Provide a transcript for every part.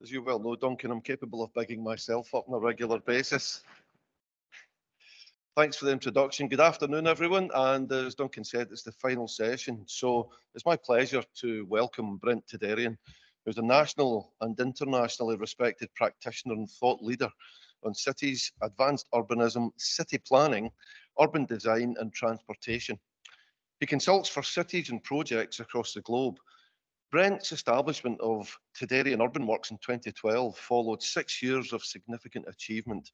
As you well know, Duncan, I'm capable of bigging myself up on a regular basis. Thanks for the introduction. Good afternoon, everyone. And as Duncan said, it's the final session. So it's my pleasure to welcome Brent Toderian, who's a national and internationally respected practitioner and thought leader on cities, advanced urbanism, city planning, urban design and transportation. He consults for cities and projects across the globe. Brent's establishment of Toderian Urban Works in 2012 followed 6 years of significant achievement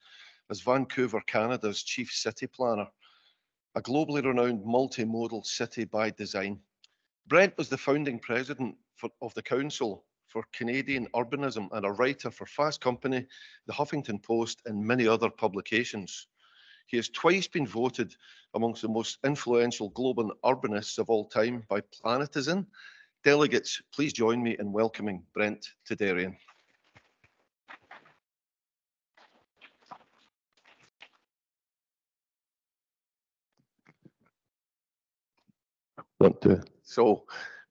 as Vancouver, Canada's chief city planner, a globally renowned multimodal city by design. Brent was the founding president of the Council for Canadian Urbanism and a writer for Fast Company, the Huffington Post, and many other publications. He has twice been voted amongst the most influential global urbanists of all time by Planetizen. Delegates, please join me in welcoming Brent Toderian. So,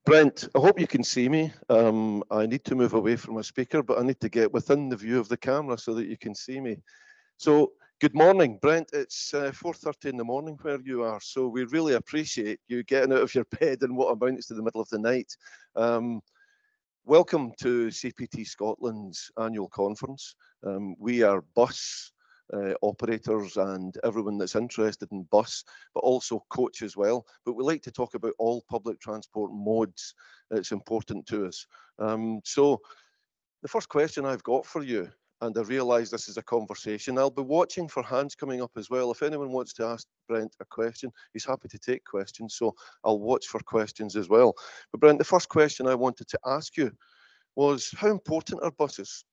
Brent, I hope you can see me. I need to move away from my speaker, but I need to get within the view of the camera so that you can see me. So, good morning, Brent. It's 4:30 in the morning where you are, so we really appreciate you getting out of your bed in what amounts to the middle of the night. Welcome to CPT Scotland's annual conference. We are bus operators and everyone that's interested in bus, but also coach as well. But we like to talk about all public transport modes. It's important to us. So the first question I've got for you, and I realise this is a conversation, I'll be watching for hands coming up as well. If anyone wants to ask Brent a question, he's happy to take questions, so I'll watch for questions as well. But Brent, the first question I wanted to ask you was, how important are buses?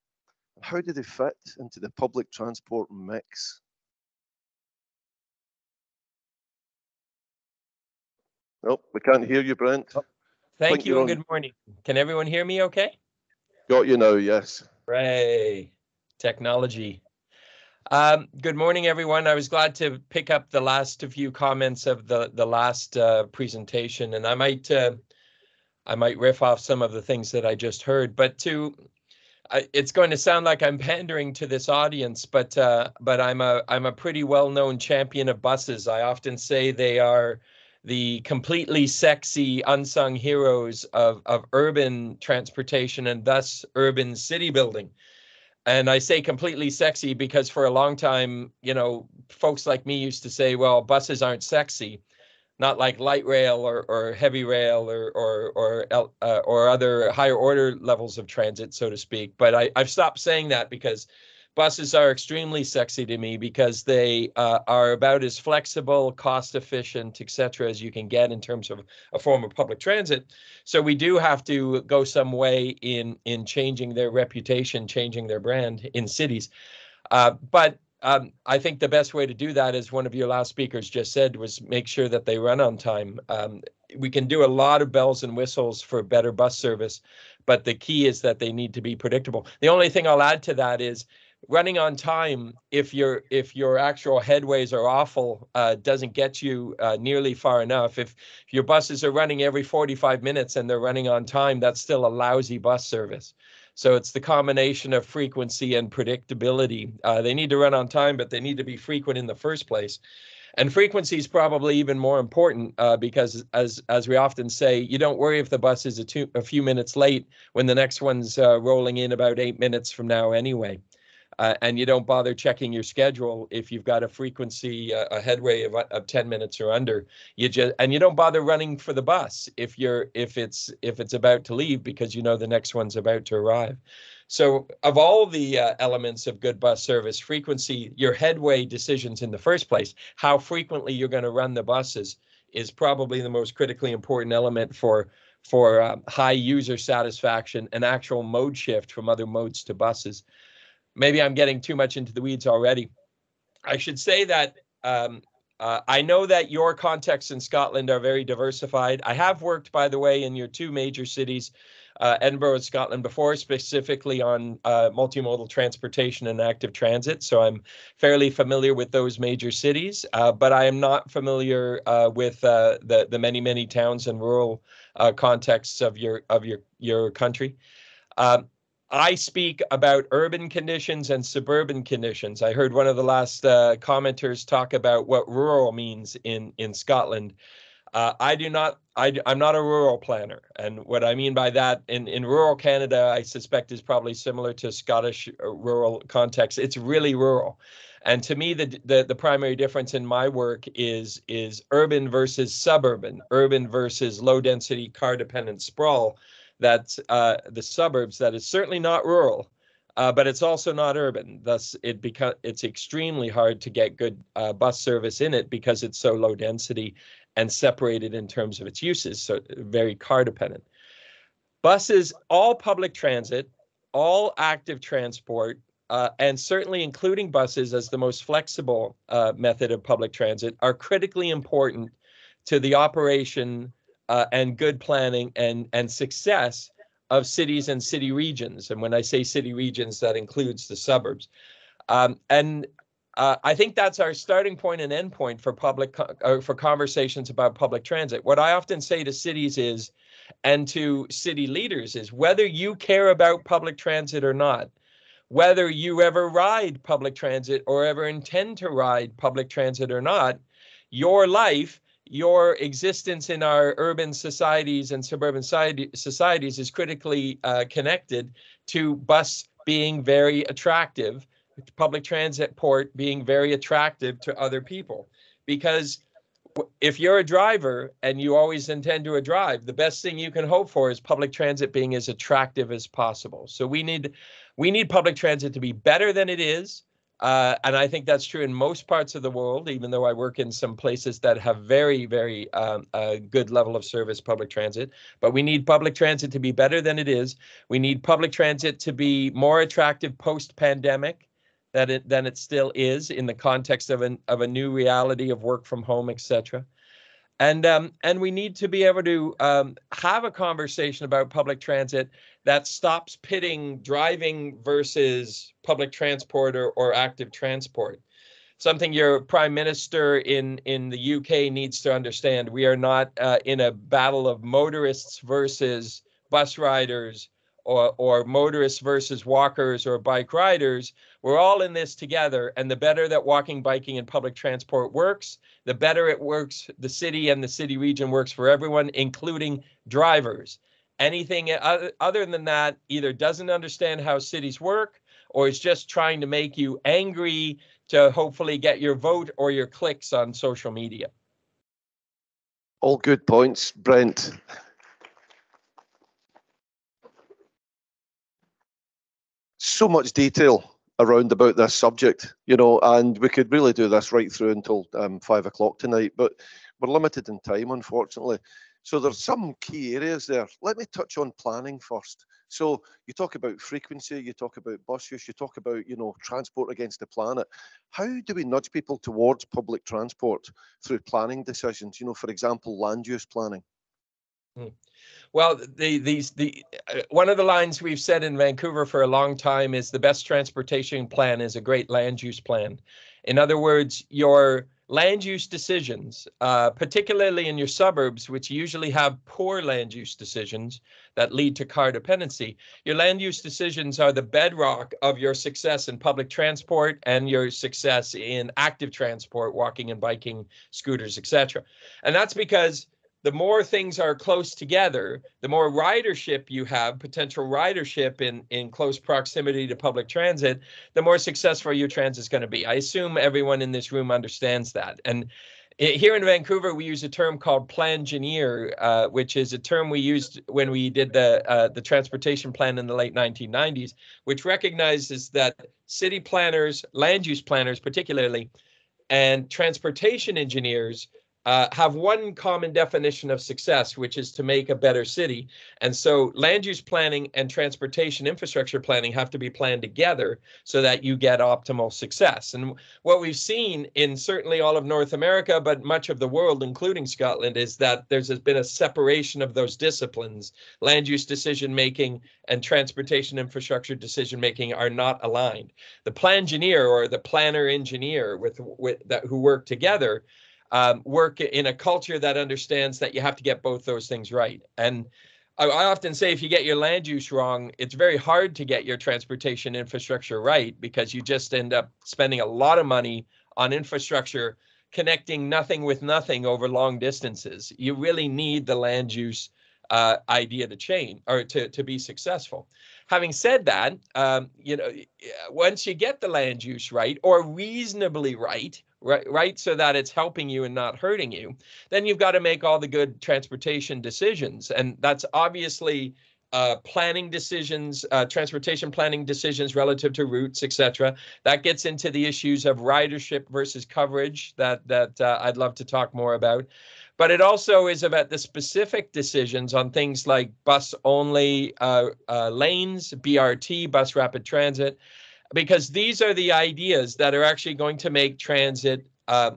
How do they fit into the public transport mix? Nope, we can't hear you, Brent. Thank you and good morning. Can everyone hear me okay? Got you now, yes. Hooray, technology. Good morning, everyone. I was glad to pick up the last few comments of the last presentation, and I might riff off some of the things that I just heard, but it's going to sound like I'm pandering to this audience, but I'm a pretty well-known champion of buses. I often say they are the completely sexy unsung heroes of urban transportation and thus urban city building. And I say completely sexy because for a long time, you know, folks like me used to say, well, buses aren't sexy. Not like light rail or heavy rail or other higher order levels of transit, so to speak. But I've stopped saying that because buses are extremely sexy to me because they are about as flexible, cost efficient, etc., as you can get in terms of a form of public transit. So we do have to go some way in changing their reputation, changing their brand in cities. But I think the best way to do that, as one of your last speakers just said, was make sure that they run on time. We can do a lot of bells and whistles for better bus service, but the key is that they need to be predictable. The only thing I'll add to that is running on time, if your actual headways are awful, doesn't get you nearly far enough. If your buses are running every 45 minutes and they're running on time, that's still a lousy bus service. So it's the combination of frequency and predictability. They need to run on time, but they need to be frequent in the first place. And frequency is probably even more important because, as we often say, you don't worry if the bus is a few minutes late when the next one's rolling in about 8 minutes from now anyway. And you don't bother checking your schedule if you've got a frequency, a headway of 10 minutes or under. You don't bother running for the bus if it's about to leave because you know the next one's about to arrive. So of all the elements of good bus service, frequency, your headway decisions in the first place, how frequently you're going to run the buses is probably the most critically important element for high user satisfaction and actual mode shift from other modes to buses. Maybe I'm getting too much into the weeds already. I should say that I know that your contexts in Scotland are very diversified. I have worked, by the way, in your two major cities, Edinburgh and Scotland before, specifically on multimodal transportation and active transit. So I'm fairly familiar with those major cities, but I am not familiar with the many towns and rural contexts of your country. I speak about urban conditions and suburban conditions. I heard one of the last commenters talk about what rural means in Scotland. I'm not a rural planner. And what I mean by that, in rural Canada, I suspect is probably similar to Scottish rural context. It's really rural. And to me, the primary difference in my work is urban versus suburban, urban versus low density car dependent sprawl. That's the suburbs. That is certainly not rural. But it's also not urban. Thus, it's extremely hard to get good bus service in it because it's so low density and separated in terms of its uses, so very car dependent. Buses, all public transit, all active transport, and certainly including buses as the most flexible method of public transit, are critically important to the operation and good planning and success of cities and city regions. And when I say city regions, that includes the suburbs. I think that's our starting point and end point for for conversations about public transit. What I often say to cities is, and to city leaders is, whether you care about public transit or not, whether you ever ride public transit or ever intend to ride public transit or not, your life, your existence in our urban societies and suburban societies is critically connected to bus being very attractive, public transit port being very attractive to other people. Because if you're a driver and you always intend to drive, the best thing you can hope for is public transit being as attractive as possible. So we need public transit to be better than it is. And I think that's true in most parts of the world, even though I work in some places that have very, very good level of service public transit. But we need public transit to be better than it is. We need public transit to be more attractive post-pandemic than it still is in the context of a new reality of work from home, etc. And we need to be able to have a conversation about public transit that stops pitting driving versus public transport or active transport. Something your prime minister in the UK needs to understand. We are not in a battle of motorists versus bus riders or motorists versus walkers or bike riders. We're all in this together. And the better that walking, biking, and public transport works, the better it works, the city and the city region works for everyone, including drivers. Anything other than that either doesn't understand how cities work or is just trying to make you angry to hopefully get your vote or your clicks on social media. All good points, Brent. So much detail around about this subject, you know, and we could really do this right through until 5 o'clock tonight, but we're limited in time, unfortunately. So there's some key areas there. Let me touch on planning first. So you talk about frequency, you talk about bus use, you talk about, you know, transport against the planet. How do we nudge people towards public transport through planning decisions? You know, for example, land use planning. Well, one of the lines we've said in Vancouver for a long time is the best transportation plan is a great land use plan. In other words, your land use decisions, particularly in your suburbs, which usually have poor land use decisions that lead to car dependency, your land use decisions are the bedrock of your success in public transport and your success in active transport, walking and biking, scooters, etc. And that's because the more things are close together, the more ridership you have, potential ridership in close proximity to public transit, the more successful your transit is going to be. I assume everyone in this room understands that. And here in Vancouver, we use a term called plangineer, which is a term we used when we did the transportation plan in the late 1990s, which recognizes that city planners, land use planners particularly, and transportation engineers have one common definition of success, which is to make a better city. And so land use planning and transportation infrastructure planning have to be planned together so that you get optimal success. And what we've seen in certainly all of North America, but much of the world, including Scotland, is that there's been a separation of those disciplines. Land use decision making and transportation infrastructure decision making are not aligned. The plangineer or the planner engineer who work together work in a culture that understands that you have to get both those things right. And I often say if you get your land use wrong, it's very hard to get your transportation infrastructure right, because you just end up spending a lot of money on infrastructure connecting nothing with nothing over long distances. You really need the land use idea to change, or to be successful. Having said that, once you get the land use right, or reasonably right, so that it's helping you and not hurting you, then you've got to make all the good transportation decisions. And that's obviously planning decisions, transportation planning decisions relative to routes, etc. That gets into the issues of ridership versus coverage that I'd love to talk more about. But it also is about the specific decisions on things like bus-only lanes, BRT, bus rapid transit, because these are the ideas that are actually going to make transit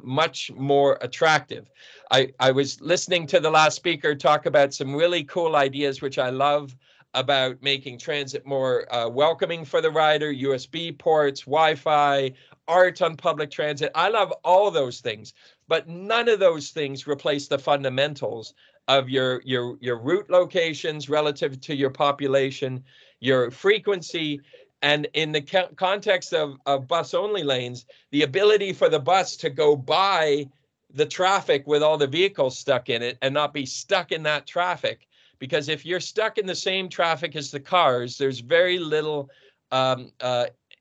much more attractive. I was listening to the last speaker talk about some really cool ideas, which I love, about making transit more welcoming for the rider, USB ports, Wi-Fi, art on public transit. I love all those things, but none of those things replace the fundamentals of your route locations relative to your population, your frequency, and in the context of bus-only lanes, the ability for the bus to go by the traffic with all the vehicles stuck in it and not be stuck in that traffic. Because if you're stuck in the same traffic as the cars, there's very little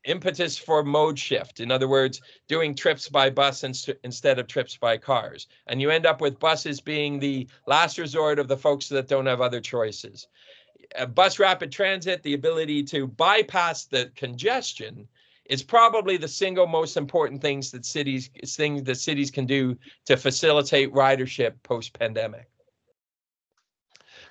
impetus for mode shift. In other words, doing trips by bus instead of trips by cars. And you end up with buses being the last resort of the folks that don't have other choices. Bus rapid transit, the ability to bypass the congestion, is probably the single most important things that cities can do to facilitate ridership post-pandemic.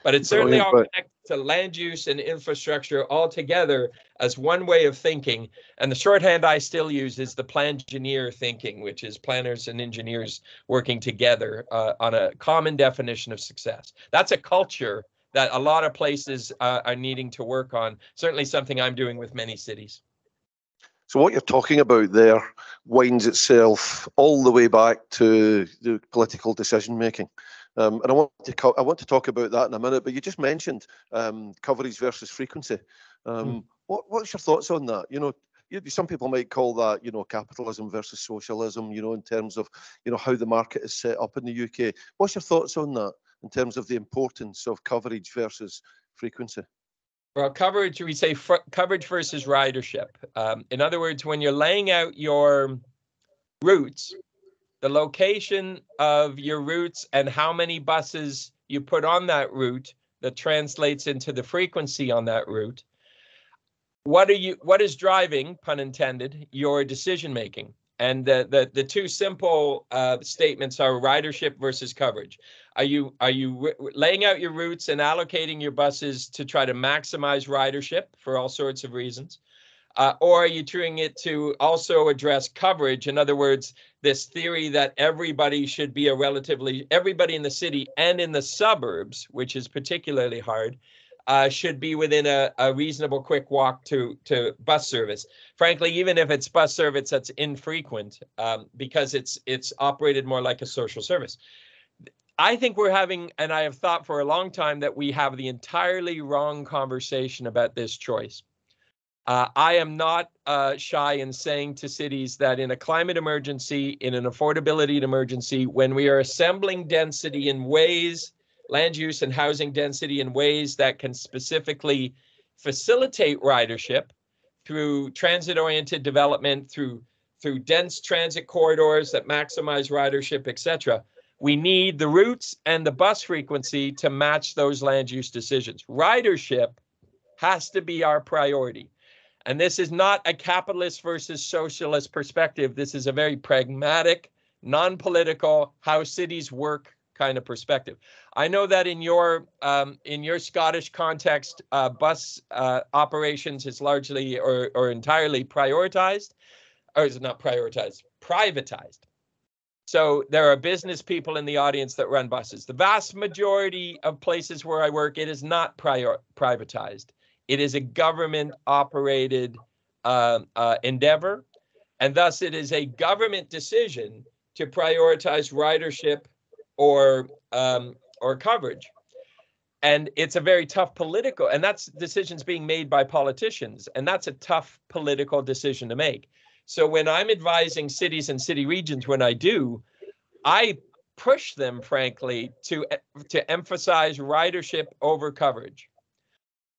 But it's certainly all connected to land use and infrastructure all together as one way of thinking. And the shorthand I still use is the plan-engineer thinking, which is planners and engineers working together on a common definition of success. That's a culture that a lot of places are needing to work on. Certainly something I'm doing with many cities. So what you're talking about there winds itself all the way back to the political decision making. And I want to talk about that in a minute, but you just mentioned coverage versus frequency. What's your thoughts on that? Some people might call that, capitalism versus socialism, in terms of, how the market is set up in the UK. What's your thoughts on that in terms of the importance of coverage versus frequency? Well, coverage, we say coverage versus ridership. In other words, when you're laying out your routes, the location of your routes and how many buses you put on that route that translates into the frequency on that route. What is driving, pun intended, your decision making? And the two simple statements are ridership versus coverage. Are you laying out your routes and allocating your buses to try to maximize ridership for all sorts of reasons? Or are you doing it to also address coverage? In other words, this theory that everybody in the city and in the suburbs, which is particularly hard, should be within a reasonable quick walk to bus service. Frankly, even if it's bus service that's infrequent, because it's operated more like a social service. I think we're having, and I have thought for a long time, that we have the entirely wrong conversation about this choice. I am not shy in saying to cities that in a climate emergency, in an affordability emergency, when we are assembling density in ways, land use and housing density in ways that can specifically facilitate ridership through transit-oriented development, through dense transit corridors that maximize ridership, etc., we need the routes and the bus frequency to match those land use decisions. Ridership has to be our priority. And this is not a capitalist versus socialist perspective. This is a very pragmatic, non-political, how cities work kind of perspective. I know that in your Scottish context, bus operations is largely or entirely prioritized, or is it not prioritized? Privatized. So there are business people in the audience that run buses. The vast majority of places where I work, it is not privatized. It is a government-operated endeavor, and thus it is a government decision to prioritize ridership or coverage. And it's a very tough political, and that's decisions being made by politicians, and that's a tough political decision to make. So when I'm advising cities and city regions, when I do, I push them, frankly, to emphasize ridership over coverage.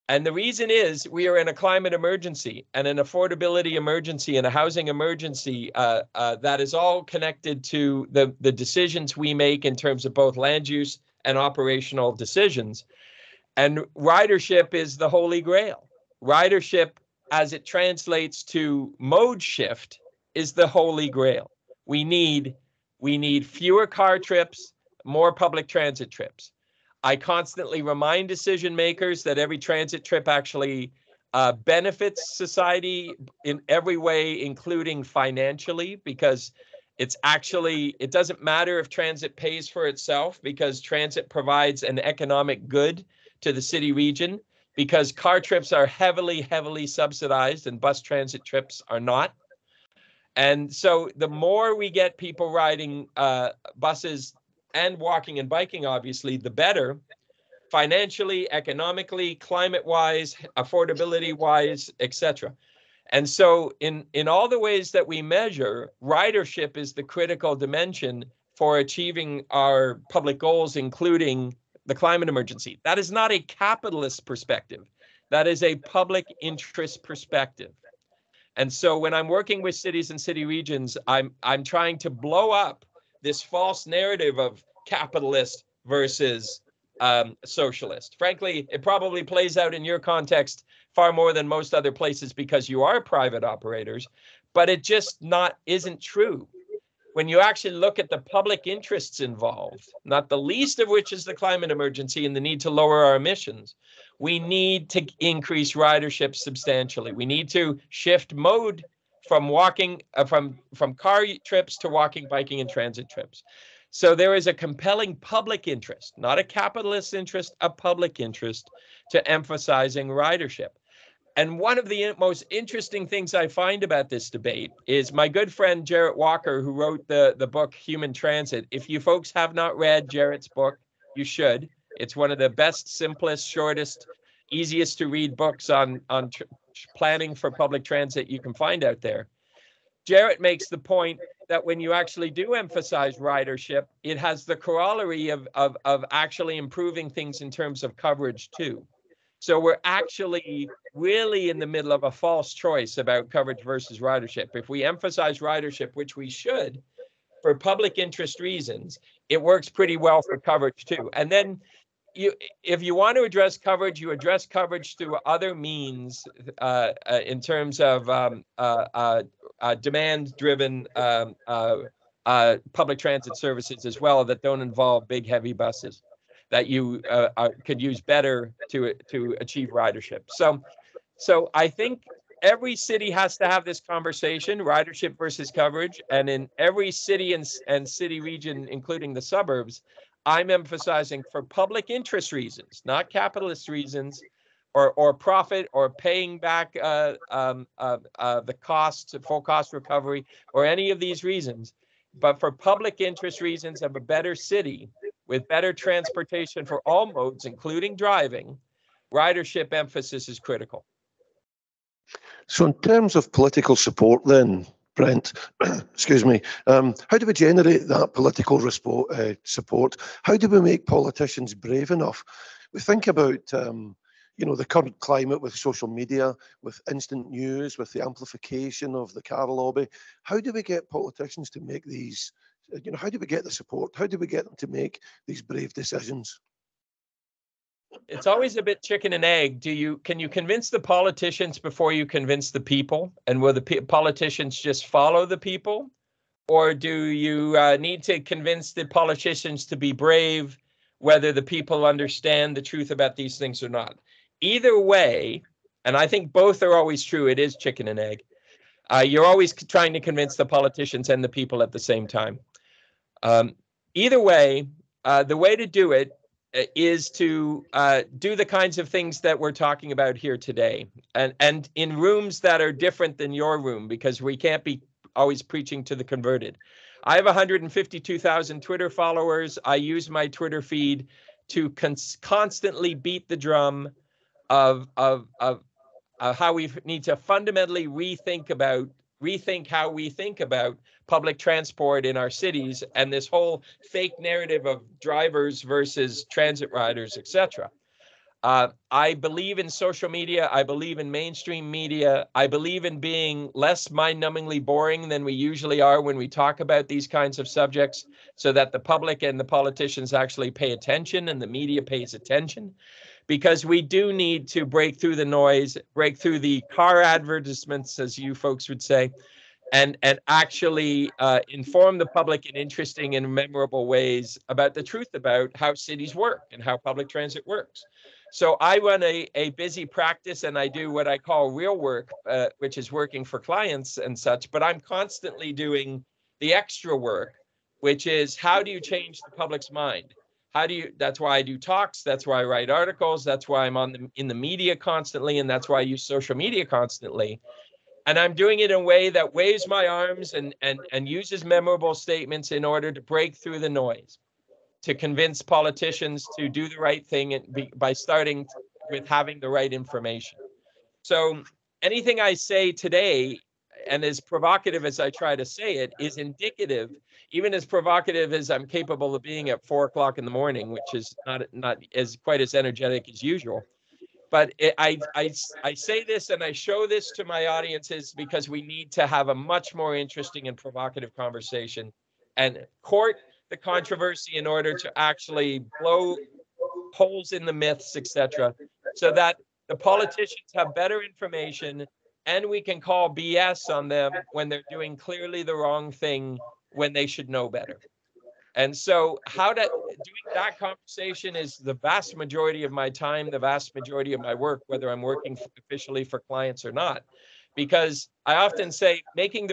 And the reason is we are in a climate emergency and an affordability emergency and a housing emergency that is all connected to the decisions we make in terms of both land use and operational decisions. And ridership is the holy grail. Ridership, as it translates to mode shift, is the holy grail. We need fewer car trips, more public transit trips. I constantly remind decision makers that every transit trip actually benefits society in every way, including financially, because it doesn't matter if transit pays for itself, because transit provides an economic good to the city region, because car trips are heavily, heavily subsidized and bus transit trips are not. And so the more we get people riding buses and walking and biking, obviously, the better, financially, economically, climate-wise, affordability-wise, etc. And so in all the ways that we measure, ridership is the critical dimension for achieving our public goals, including the climate emergency. That is not a capitalist perspective. That is a public interest perspective. And so when I'm working with cities and city regions, I'm trying to blow up this false narrative of capitalist versus socialist. Frankly, it probably plays out in your context far more than most other places because you are private operators, but it just isn't true. When you actually look at the public interests involved, not the least of which is the climate emergency and the need to lower our emissions, we need to increase ridership substantially. We need to shift mode from walking, from car trips to walking, biking, and transit trips. So there is a compelling public interest, not a capitalist interest, a public interest to emphasizing ridership. And one of the most interesting things I find about this debate is my good friend Jarrett Walker, who wrote the book Human Transit. If you folks have not read Jarrett's book, you should. It's one of the best, simplest, shortest, easiest to read books on planning for public transit you can find out there. Jarrett makes the point that when you actually do emphasize ridership, it has the corollary of actually improving things in terms of coverage too. So we're actually really in the middle of a false choice about coverage versus ridership. If we emphasize ridership, which we should, for public interest reasons, it works pretty well for coverage too. And then if you want to address coverage, you address coverage through other means in terms of demand-driven public transit services as well that don't involve big, heavy buses that you could use better to achieve ridership. So I think every city has to have this conversation, ridership versus coverage. And in every city and city region, including the suburbs, I'm emphasizing for public interest reasons, not capitalist reasons, or profit, or paying back the cost, full cost recovery, or any of these reasons. But for public interest reasons of a better city with better transportation for all modes, including driving, ridership emphasis is critical. So in terms of political support then, Brent, excuse me, how do we generate that political support? How do we make politicians brave enough? We think about, the current climate with social media, with instant news, with the amplification of the car lobby. How do we get politicians to make these, how do we get the support? How do we get them to make these brave decisions? It's always a bit chicken and egg. Can you convince the politicians before you convince the people? And will the politicians just follow the people? Or do you need to convince the politicians to be brave, whether the people understand the truth about these things or not? Either way, and I think both are always true, it is chicken and egg. You're always trying to convince the politicians and the people at the same time. Either way, the way to do it is to do the kinds of things that we're talking about here today, and in rooms that are different than your room, because we can't be always preaching to the converted. I have 152,000 Twitter followers. I use my Twitter feed to constantly beat the drum of how we need to fundamentally rethink how we think about public transport in our cities and this whole fake narrative of drivers versus transit riders, etc. I believe in social media. I believe in mainstream media. I believe in being less mind-numbingly boring than we usually are when we talk about these kinds of subjects, so that the public and the politicians actually pay attention and the media pays attention, because we do need to break through the noise, break through the car advertisements, as you folks would say, and actually inform the public in interesting and memorable ways about the truth about how cities work and how public transit works. So I run a busy practice, and I do what I call real work, which is working for clients and such, but I'm constantly doing the extra work, which is how do you change the public's mind? That's why I do talks, that's why I write articles, that's why I'm in the media constantly, and that's why I use social media constantly. And I'm doing it in a way that waves my arms and uses memorable statements in order to break through the noise, to convince politicians to do the right thing by starting with having the right information. So anything I say today, and as provocative as I try to say it, is indicative, even as provocative as I'm capable of being at 4 o'clock in the morning, which is not as quite as energetic as usual. But I say this and I show this to my audiences because we need to have a much more interesting and provocative conversation and court the controversy in order to actually blow holes in the myths, etc., so that the politicians have better information and we can call BS on them when they're doing clearly the wrong thing when they should know better. And so doing that conversation is the vast majority of my time, the vast majority of my work, whether I'm working officially for clients or not. Because I often say knowing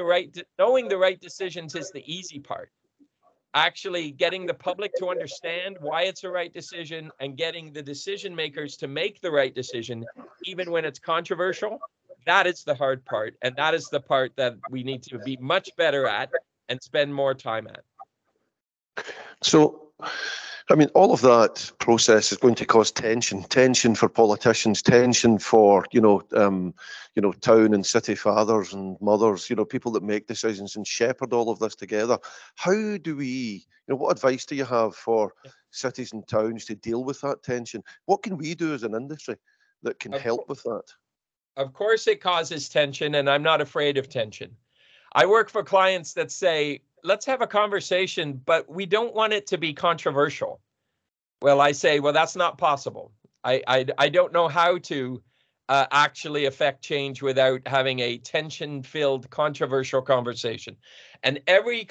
the right decisions is the easy part. Actually getting the public to understand why it's a right decision and getting the decision makers to make the right decision, even when it's controversial, that is the hard part. And that is the part that we need to be much better at and spend more time at. So, I mean, all of that process is going to cause tension for politicians, tension for, town and city fathers and mothers, people that make decisions and shepherd all of this together. How do we, what advice do you have for cities and towns to deal with that tension? What can we do as an industry that can help with that? Of course, it causes tension, and I'm not afraid of tension. I work for clients that say, let's have a conversation, but we don't want it to be controversial. Well, I say, well, that's not possible. I don't know how to actually affect change without having a tension-filled, controversial conversation. And every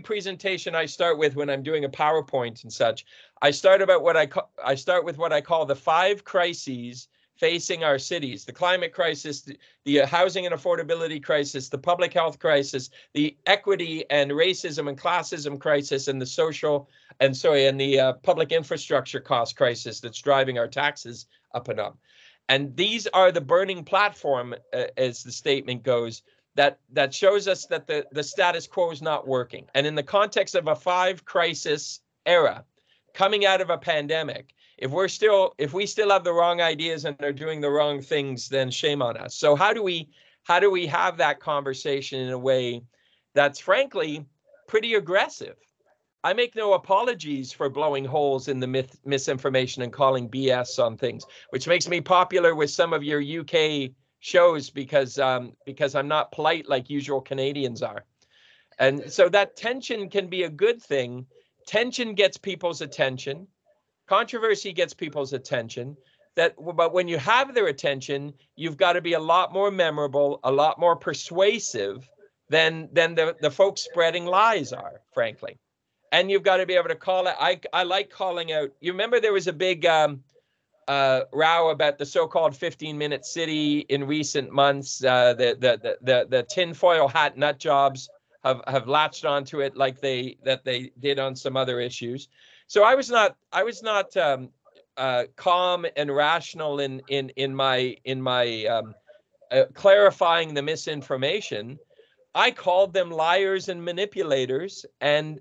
presentation I start with when I'm doing a PowerPoint and such, I start with what I call the 5 crises facing our cities: the climate crisis, the housing and affordability crisis, the public health crisis, the equity and racism and classism crisis, and the public infrastructure cost crisis that's driving our taxes up and up. And these are the burning platform, as the statement goes, that shows us that the status quo is not working. And in the context of a 5 crisis era, coming out of a pandemic, if we still have the wrong ideas and are doing the wrong things, then shame on us. So how do we have that conversation in a way that's frankly pretty aggressive? I make no apologies for blowing holes in the misinformation and calling BS on things, which makes me popular with some of your UK shows because I'm not polite like usual Canadians are. And so that tension can be a good thing. Tension gets people's attention. Controversy gets people's attention. But when you have their attention, you've got to be a lot more memorable, a lot more persuasive than the folks spreading lies are, frankly. And you've got to be able to call it. I like calling out. You remember there was a big row about the so-called 15-minute city in recent months. The tinfoil hat nut jobs have latched onto it like they did on some other issues. So I was not calm and rational in my clarifying the misinformation. I called them liars and manipulators and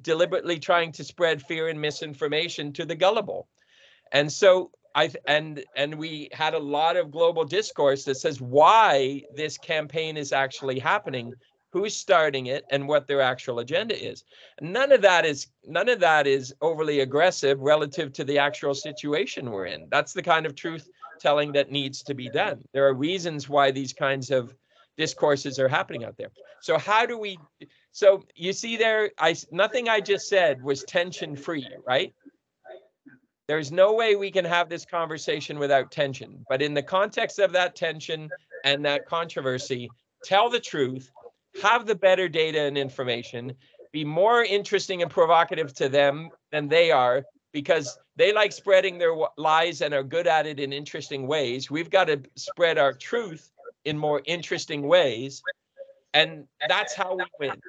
deliberately trying to spread fear and misinformation to the gullible. And so we had a lot of global discourse that says why this campaign is actually happening, who's starting it, and what their actual agenda is. None of that is overly aggressive relative to the actual situation we're in. That's the kind of truth telling that needs to be done. There are reasons why these kinds of discourses are happening out there. So how do we? So you see there, nothing I just said was tension free, right? There's no way we can have this conversation without tension. But in the context of that tension and that controversy, tell the truth, have the better data and information, be more interesting and provocative to them than they are, because they like spreading their lies and are good at it in interesting ways. We've got to spread our truth in more interesting ways. And that's how we win.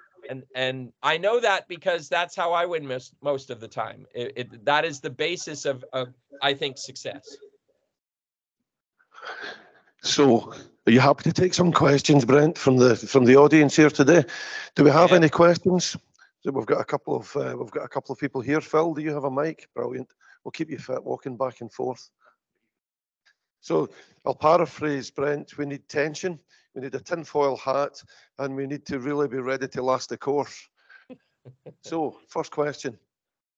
And I know that because that's how I win most of the time. That is the basis of I think, success. So, are you happy to take some questions, Brent, from the audience here today? Do we have any questions? So we've got a couple of people here. Phil, do you have a mic? Brilliant. We'll keep you fit walking back and forth. So I'll paraphrase Brent. We need tension. We need a tinfoil hat, and we need to really be ready to last the course. So, first question.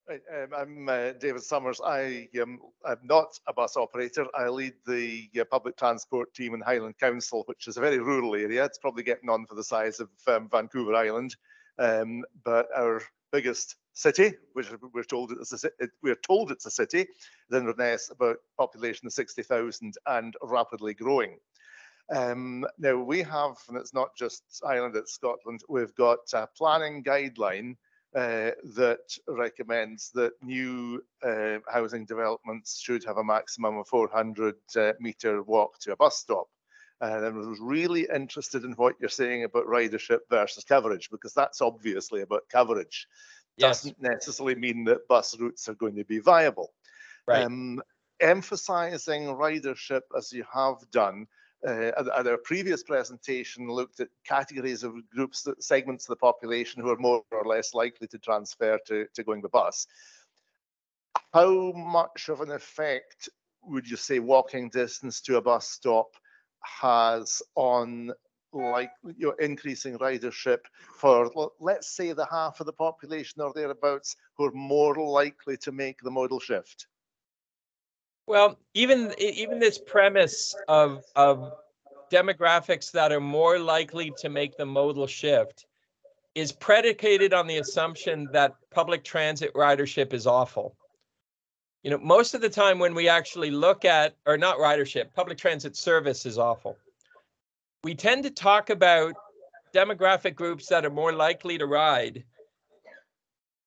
Right, I'm David Summers. I'm not a bus operator. I lead the public transport team in Highland Council, which is a very rural area. It's probably getting on for the size of Vancouver Island. But our biggest city, which we're told it's a city, is Inverness, about population of 60,000 and rapidly growing. Now we have, and it's not just Ireland, it's Scotland, we've got a planning guideline that recommends that new housing developments should have a maximum of 400-metre walk to a bus stop. And I was really interested in what you're saying about ridership versus coverage, because that's obviously about coverage. Yes. Doesn't necessarily mean that bus routes are going to be viable. Right. Emphasising ridership as you have done, at our previous presentation looked at categories of groups, segments of the population who are more or less likely to transfer to going by bus. How much of an effect would you say walking distance to a bus stop has on increasing ridership for, let's say, the half of the population or thereabouts who are more likely to make the modal shift? Well, even this premise of demographics that are more likely to make the modal shift is predicated on the assumption that public transit ridership is awful. You know, most of the time when we actually look at, or not ridership, public transit service is awful. We tend to talk about demographic groups that are more likely to ride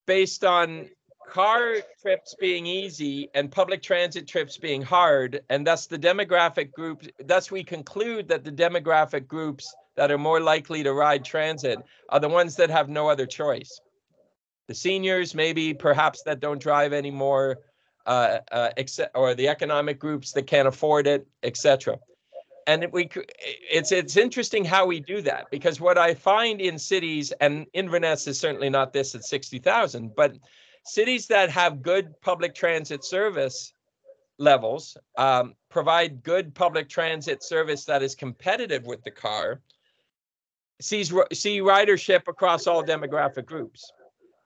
based on car trips being easy and public transit trips being hard, and thus the demographic groups, thus we conclude that the demographic groups that are more likely to ride transit are the ones that have no other choice. The seniors, maybe perhaps that don't drive anymore, or the economic groups that can't afford it, etc. And it's interesting how we do that, because what I find in cities, and Inverness is certainly not this at 60,000, but cities that have good public transit service levels, provide good public transit service that is competitive with the car, see ridership across all demographic groups.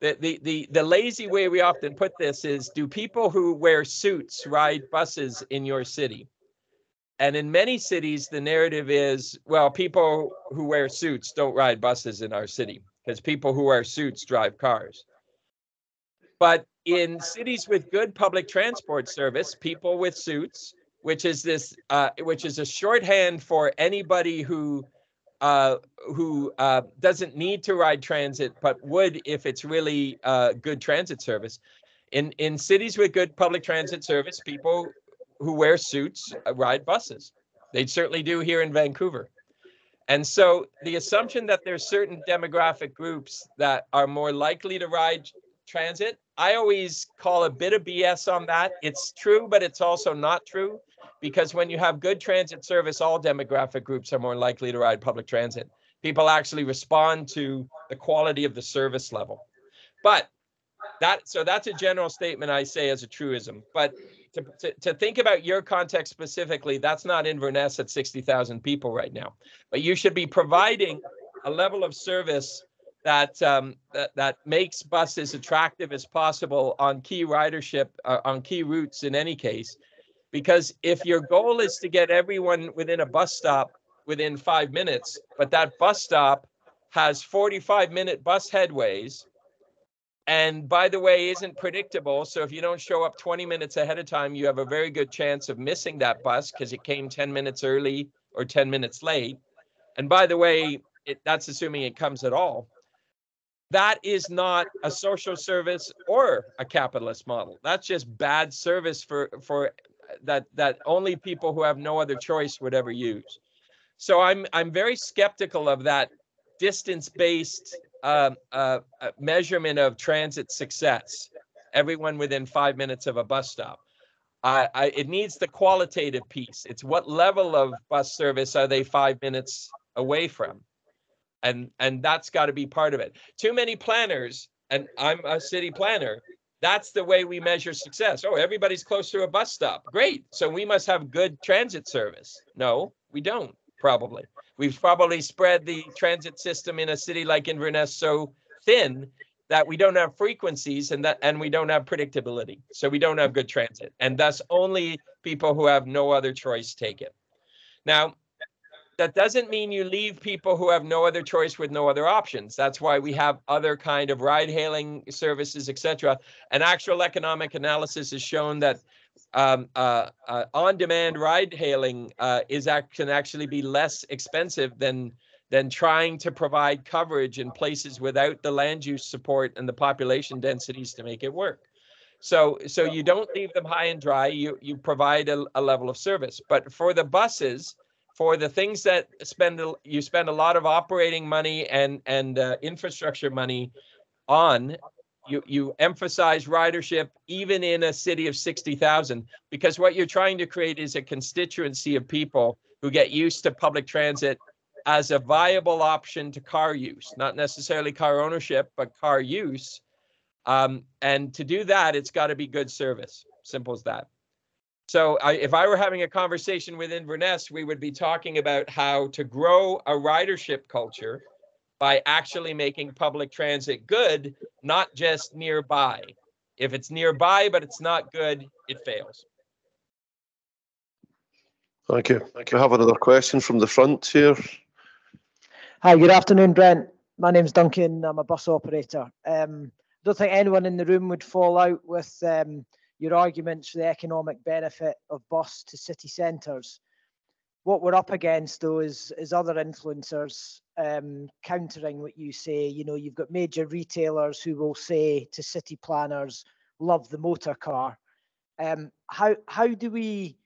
The lazy way we often put this is, do people who wear suits ride buses in your city? And in many cities, the narrative is, well, people who wear suits don't ride buses in our city because people who wear suits drive cars. But in cities with good public transport service, people with suits, which is a shorthand for anybody who doesn't need to ride transit, but would if it's really good transit service. In cities with good public transit service, people who wear suits ride buses. They certainly do here in Vancouver. And so the assumption that there's certain demographic groups that are more likely to ride transit, I always call a bit of BS on that. It's true, but it's also not true, because when you have good transit service, all demographic groups are more likely to ride public transit. People actually respond to the quality of the service level. But that's a general statement I say as a truism. But to think about your context specifically, that's not Inverness at 60,000 people right now. But you should be providing a level of service that that makes buses attractive as possible on key ridership, on key routes in any case. Because if your goal is to get everyone within a bus stop within 5 minutes, but that bus stop has 45-minute bus headways, and by the way, isn't predictable. So if you don't show up 20 minutes ahead of time, you have a very good chance of missing that bus because it came 10 minutes early or 10 minutes late. And by the way, that's assuming it comes at all. That is not a social service or a capitalist model. That's just bad service for that only people who have no other choice would ever use. So I'm very skeptical of that distance-based measurement of transit success. Everyone within 5 minutes of a bus stop. It needs the qualitative piece. It's what level of bus service are they 5 minutes away from? And that's got to be part of it. Too many planners, and I'm a city planner, that's the way we measure success. Oh, everybody's close to a bus stop. Great. So we must have good transit service. No, we don't, probably. We've probably spread the transit system in a city like Inverness so thin that we don't have frequencies and we don't have predictability. So we don't have good transit. And thus only people who have no other choice take it. Now, that doesn't mean you leave people who have no other choice with no other options. That's why we have other kind of ride-hailing services, etc. And actual economic analysis has shown that on-demand ride-hailing can actually be less expensive than trying to provide coverage in places without the land use support and the population densities to make it work. So you don't leave them high and dry. You provide a level of service. But for the buses, for the things that you spend a lot of operating money and infrastructure money on, you emphasize ridership even in a city of 60,000, because what you're trying to create is a constituency of people who get used to public transit as a viable option to car use, not necessarily car ownership, but car use. And to do that, it's got to be good service. Simple as that. So if I were having a conversation with Inverness, we would be talking about how to grow a ridership culture by actually making public transit good, not just nearby. If it's nearby, but it's not good, it fails. Thank you. I have another question from the front here. Hi, good afternoon, Brent. My name's Duncan. I'm a bus operator. I don't think anyone in the room would fall out with your arguments for the economic benefit of bus to city centres. What we're up against, though, is other influencers countering what you say. You know, you've got major retailers who will say to city planners, "Love the motor car." How do we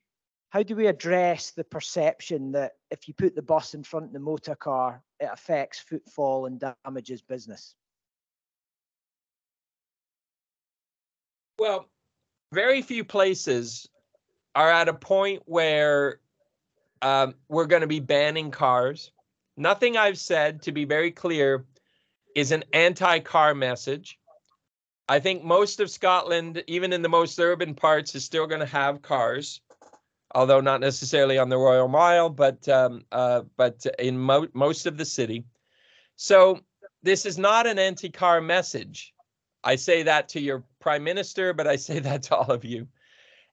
address the perception that if you put the bus in front of the motor car, it affects footfall and damages business? Well, very few places are at a point where we're going to be banning cars. Nothing I've said, to be very clear, is an anti-car message. I think most of Scotland, even in the most urban parts, is still going to have cars, although not necessarily on the Royal Mile, but in most of the city. So this is not an anti-car message. I say that to your prime minister, but I say that to all of you.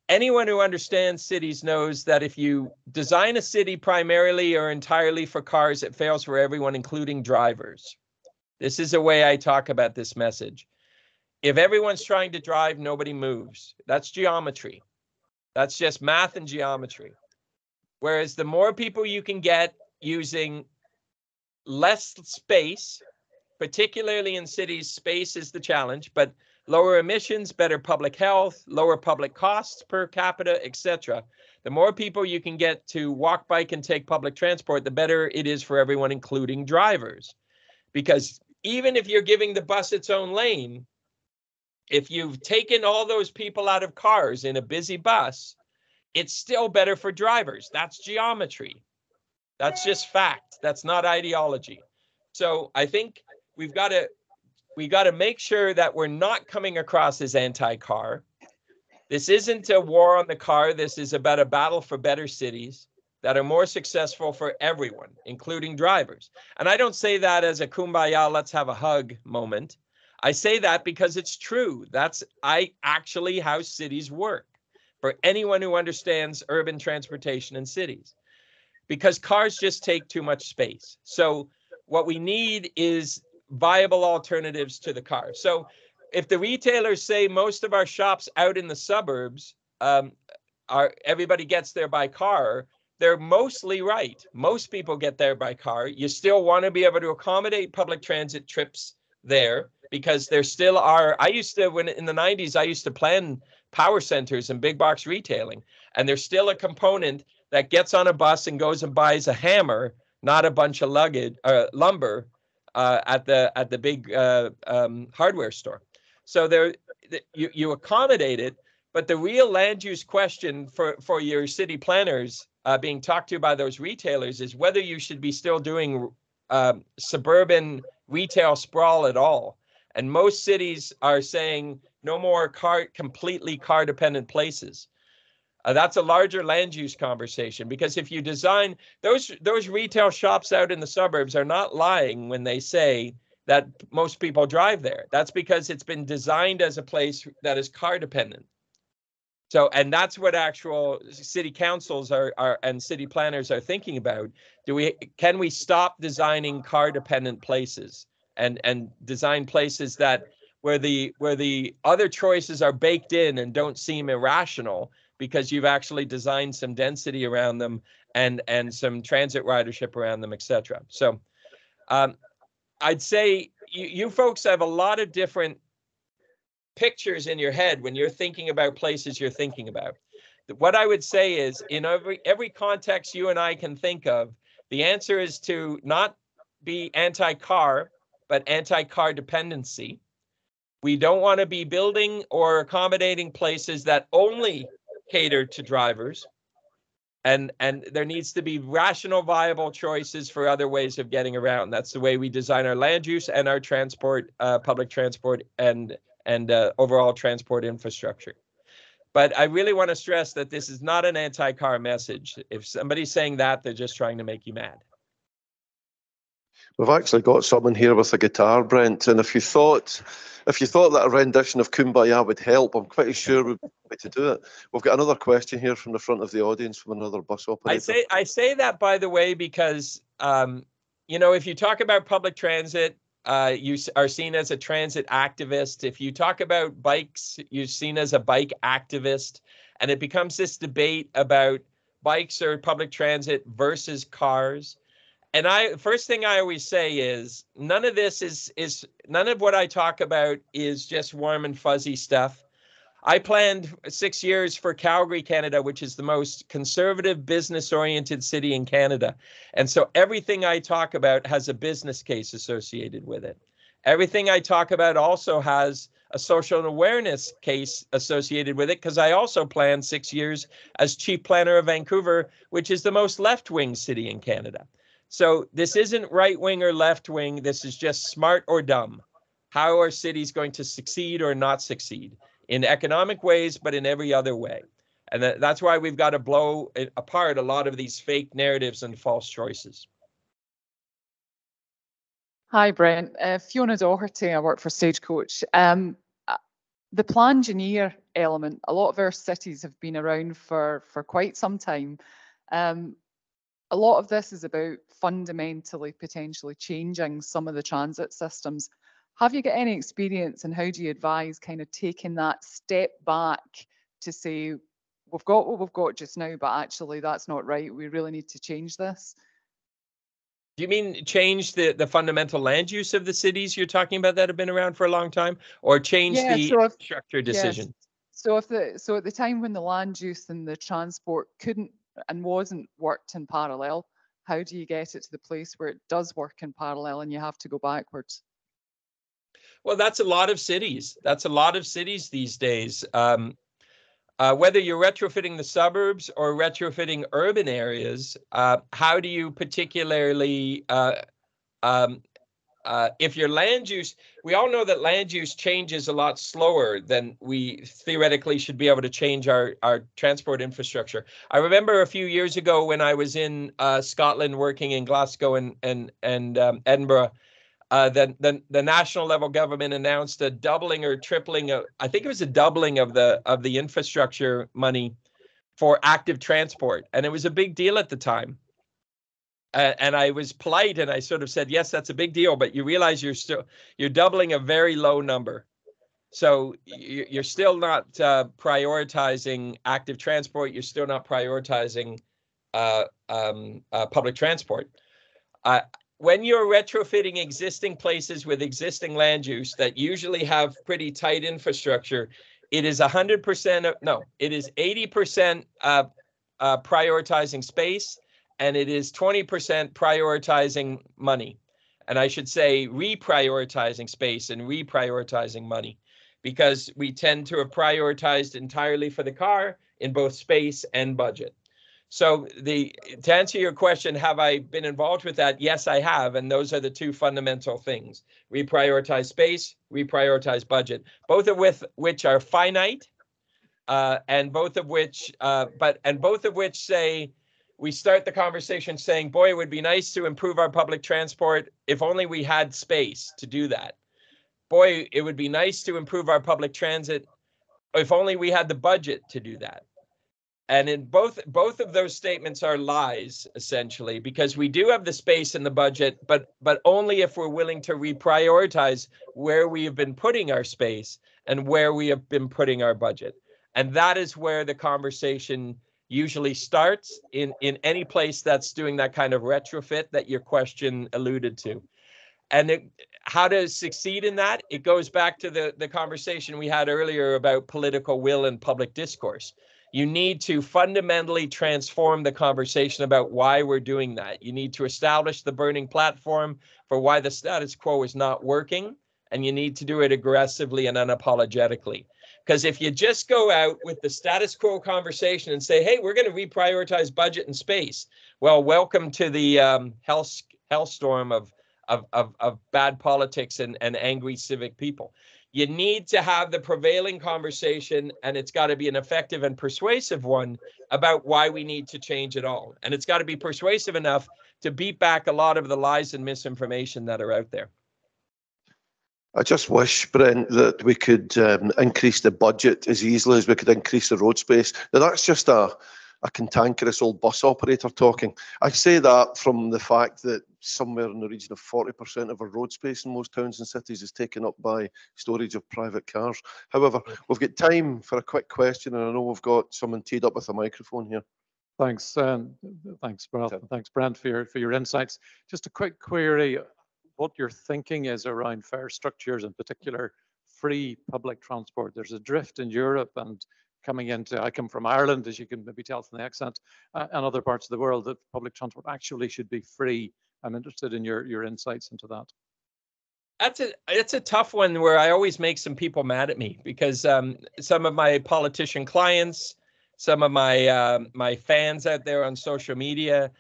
Anyone who understands cities knows that if you design a city primarily or entirely for cars, it fails for everyone, including drivers. This is a way I talk about this message. If everyone's trying to drive, nobody moves. That's geometry. That's just math and geometry. Whereas the more people you can get using less space, particularly in cities, space is the challenge, but lower emissions, better public health, lower public costs per capita, etc. The more people you can get to walk, bike, and take public transport, the better it is for everyone, including drivers. Because even if you're giving the bus its own lane, if you've taken all those people out of cars in a busy bus, it's still better for drivers. That's geometry. That's just fact. That's not ideology. So I think we got to make sure that we're not coming across as anti-car. This isn't a war on the car. This is about a battle for better cities that are more successful for everyone, including drivers. And I don't say that as a kumbaya, let's have a hug moment. I say that because it's true. That's actually how cities work for anyone who understands urban transportation in cities, because cars just take too much space. So what we need is viable alternatives to the car. So if the retailers say most of our shops out in the suburbs everybody gets there by car, they're mostly right. Most people get there by car. You still want to be able to accommodate public transit trips there, because there still are. I used to, when in the 90s, I used to plan power centers and big box retailing, and there's still a component that gets on a bus and goes and buys a hammer, not a bunch of luggage, lumber at the big hardware store. So there, you accommodate it, but the real land use question for your city planners being talked to by those retailers is whether you should be still doing suburban retail sprawl at all. And most cities are saying no more completely car dependent places. That's a larger land use conversation, because if you design those retail shops out in the suburbs are not lying when they say that most people drive there. That's because it's been designed as a place that is car dependent. So, and that's what actual city councils are and city planners are thinking about. Can we stop designing car dependent places and design places that where the other choices are baked in and don't seem irrational, because you've actually designed some density around them and some transit ridership around them, etc. So I'd say you folks have a lot of different pictures in your head when you're thinking about places you're thinking about. What I would say is, in every context you and I can think of, the answer is to not be anti-car, but anti-car dependency. We don't want to be building or accommodating places that only cater to drivers. And there needs to be rational, viable choices for other ways of getting around. That's the way we design our land use and our transport, public transport and overall transport infrastructure. But I really want to stress that this is not an anti-car message. If somebody's saying that, they're just trying to make you mad. We've actually got someone here with a guitar, Brent, and if you thought that a rendition of Kumbaya would help, I'm quite sure we'd be able to do it. We've got another question here from the front of the audience from another bus operator. I say that, by the way, because if you talk about public transit, you are seen as a transit activist. If you talk about bikes, you're seen as a bike activist, and it becomes this debate about bikes or public transit versus cars. And first thing I always say is none of this is none of what I talk about is just warm and fuzzy stuff. I planned 6 years for Calgary, Canada, which is the most conservative, business-oriented city in Canada. And so everything I talk about has a business case associated with it. Everything I talk about also has a social awareness case associated with it, because I also planned 6 years as chief planner of Vancouver, which is the most left-wing city in Canada. So this isn't right-wing or left-wing. This is just smart or dumb. How are cities going to succeed or not succeed? In economic ways, but in every other way. And that's why we've got to blow apart a lot of these fake narratives and false choices. Hi, Brent. Fiona Doherty, I work for Stagecoach. The plan engineer element, a lot of our cities have been around for quite some time. A lot of this is about fundamentally potentially changing some of the transit systems. Have you got any experience, and how do you advise kind of taking that step back to say, we've got what we've got just now, but actually that's not right. We really need to change this. Do you mean change the fundamental land use of the cities you're talking about that have been around for a long time, or change the structure decision? Yes. So at the time when the land use and the transport couldn't and wasn't worked in parallel, how do you get it to the place where it does work in parallel and you have to go backwards? Well, that's a lot of cities. That's a lot of cities these days. Whether you're retrofitting the suburbs or retrofitting urban areas, how do you particularly if your land use, we all know that land use changes a lot slower than we theoretically should be able to change our transport infrastructure. I remember a few years ago when I was in Scotland working in Glasgow and Edinburgh, the national level government announced a doubling or tripling of, I think it was a doubling of the infrastructure money for active transport, and it was a big deal at the time. And I was polite and I sort of said, yes, that's a big deal, but you realize you're doubling a very low number. So you're still not prioritizing active transport. You're still not prioritizing public transport. When you're retrofitting existing places with existing land use that usually have pretty tight infrastructure, it is 100%, no, it is 80% prioritizing space, and it is 20% prioritizing money. And I should say reprioritizing space and reprioritizing money, because we tend to have prioritized entirely for the car in both space and budget. So to answer your question, have I been involved with that? Yes, I have. And those are the two fundamental things: reprioritize space, reprioritize budget, both of which are finite, and both of which say, we start the conversation saying, boy, it would be nice to improve our public transport if only we had space to do that. Boy, it would be nice to improve our public transit if only we had the budget to do that. And in both of those statements are lies, essentially, because we do have the space and the budget, but only if we're willing to reprioritize where we have been putting our space and where we have been putting our budget. And that is where the conversation usually starts in any place that's doing that kind of retrofit that your question alluded to. And how to succeed in that, it goes back to the conversation we had earlier about political will and public discourse. You need to fundamentally transform the conversation about why we're doing that. You need to establish the burning platform for why the status quo is not working, and you need to do it aggressively and unapologetically. Because if you just go out with the status quo conversation and say, hey, we're going to reprioritize budget and space, well, welcome to the hellstorm of bad politics and angry civic people. You need to have the prevailing conversation, and it's got to be an effective and persuasive one about why we need to change it all. And it's got to be persuasive enough to beat back a lot of the lies and misinformation that are out there. I just wish, Brent, that we could increase the budget as easily as we could increase the road space. Now, that's just a cantankerous old bus operator talking. I say that from the fact that somewhere in the region of 40% of our road space in most towns and cities is taken up by storage of private cars. However, we've got time for a quick question, and I know we've got someone teed up with a microphone here. Thanks, thanks, Brent, for your insights. Just a quick query: what your thinking is around fare structures, in particular free public transport. There's a drift in Europe and coming into, I come from Ireland, as you can maybe tell from the accent, and other parts of the world, that public transport actually should be free. I'm interested in your insights into that. It's a tough one where I always make some people mad at me, because some of my politician clients, some of my fans out there on social media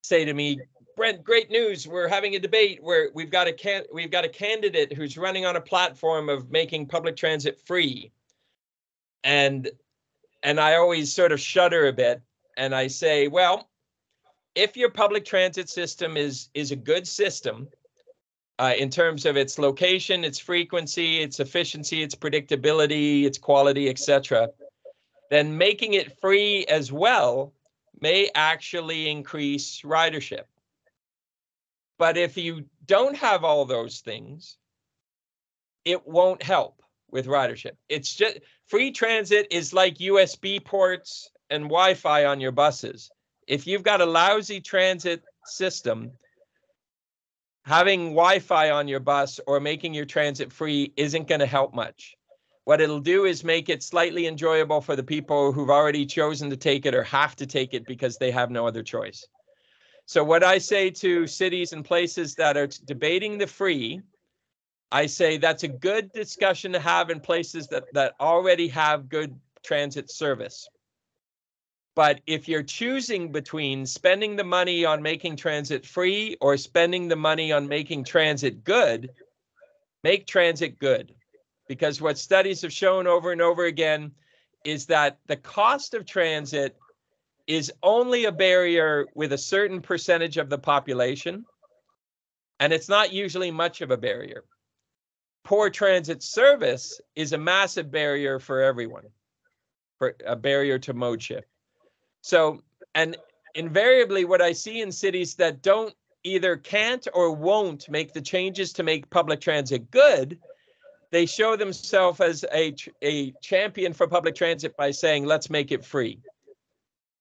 say to me, Brent, great news. We're having a debate where we've got a candidate who's running on a platform of making public transit free. And I always sort of shudder a bit, and I say, well, if your public transit system is a good system in terms of its location, its frequency, its efficiency, its predictability, its quality, etc., then making it free as well may actually increase ridership. But if you don't have all those things, it won't help with ridership. It's just, free transit is like USB ports and Wi-Fi on your buses. If you've got a lousy transit system, having Wi-Fi on your bus or making your transit free isn't going to help much. What it'll do is make it slightly enjoyable for the people who've already chosen to take it or have to take it because they have no other choice. So what I say to cities and places that are debating the free, I say that's a good discussion to have in places that already have good transit service. But if you're choosing between spending the money on making transit free or spending the money on making transit good, make transit good. Because what studies have shown over and over again is that the cost of transit is only a barrier with a certain percentage of the population, and it's not usually much of a barrier. Poor transit service is a massive barrier for everyone, for a barrier to mode shift. So, and invariably what I see in cities that don't either can't or won't make the changes to make public transit good, they show themselves as a champion for public transit by saying, let's make it free.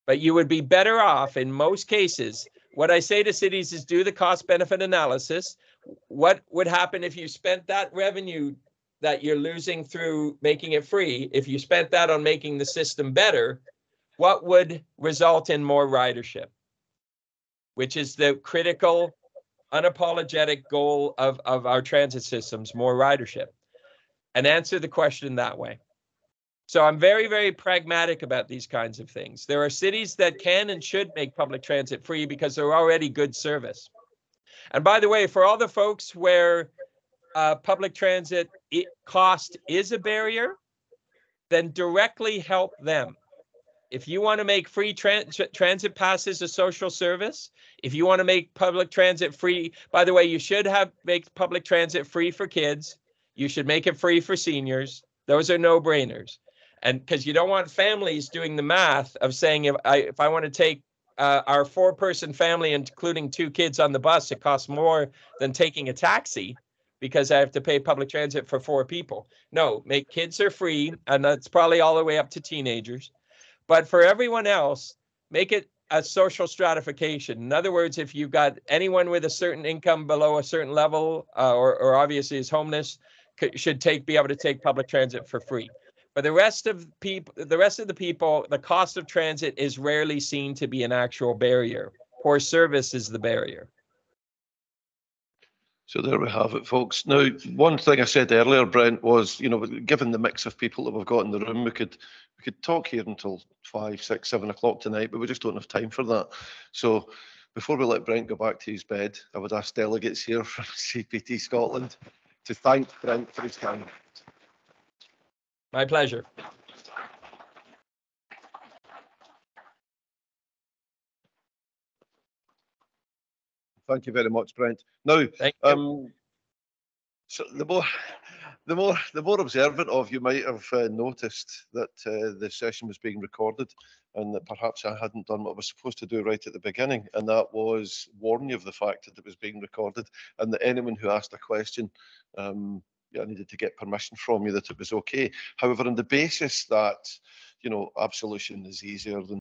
But you would be better off in most cases. What I say to cities is do the cost benefit analysis. What would happen if you spent that revenue that you're losing through making it free, if you spent that on making the system better, what would result in more ridership, which is the critical, unapologetic goal of our transit systems, more ridership, and answer the question that way. So I'm very, very pragmatic about these kinds of things. There are cities that can and should make public transit free because they're already good service. And by the way, for all the folks where public transit cost is a barrier, then directly help them. If you want to make free transit passes a social service, if you want to make public transit free, by the way, you should make public transit free for kids. You should make it free for seniors. Those are no-brainers. And because you don't want families doing the math of saying, if I want to take our 4-person family, including 2 kids on the bus, it costs more than taking a taxi because I have to pay public transit for 4 people. No, make kids are free, and that's probably all the way up to teenagers. But for everyone else, make it a social stratification. In other words, if you've got anyone with a certain income below a certain level, or obviously is homeless, should be able to take public transit for free. For the rest of the people, the cost of transit is rarely seen to be an actual barrier. Poor service is the barrier. So there we have it, folks. Now, one thing I said earlier, Brent, was, you know, given the mix of people that we've got in the room, we could talk here until 5, 6, 7 o'clock tonight, but we just don't have time for that. So before we let Brent go back to his bed, I would ask delegates here from CPT Scotland to thank Brent for his time. My pleasure. Thank you very much, Brent. Now, so the more observant of you might have noticed that the session was being recorded, and that perhaps I hadn't done what I was supposed to do right at the beginning, and that was warn you of the fact that it was being recorded, and that anyone who asked a question, I needed to get permission from you that it was okay. However, on the basis that, you know, absolution is easier than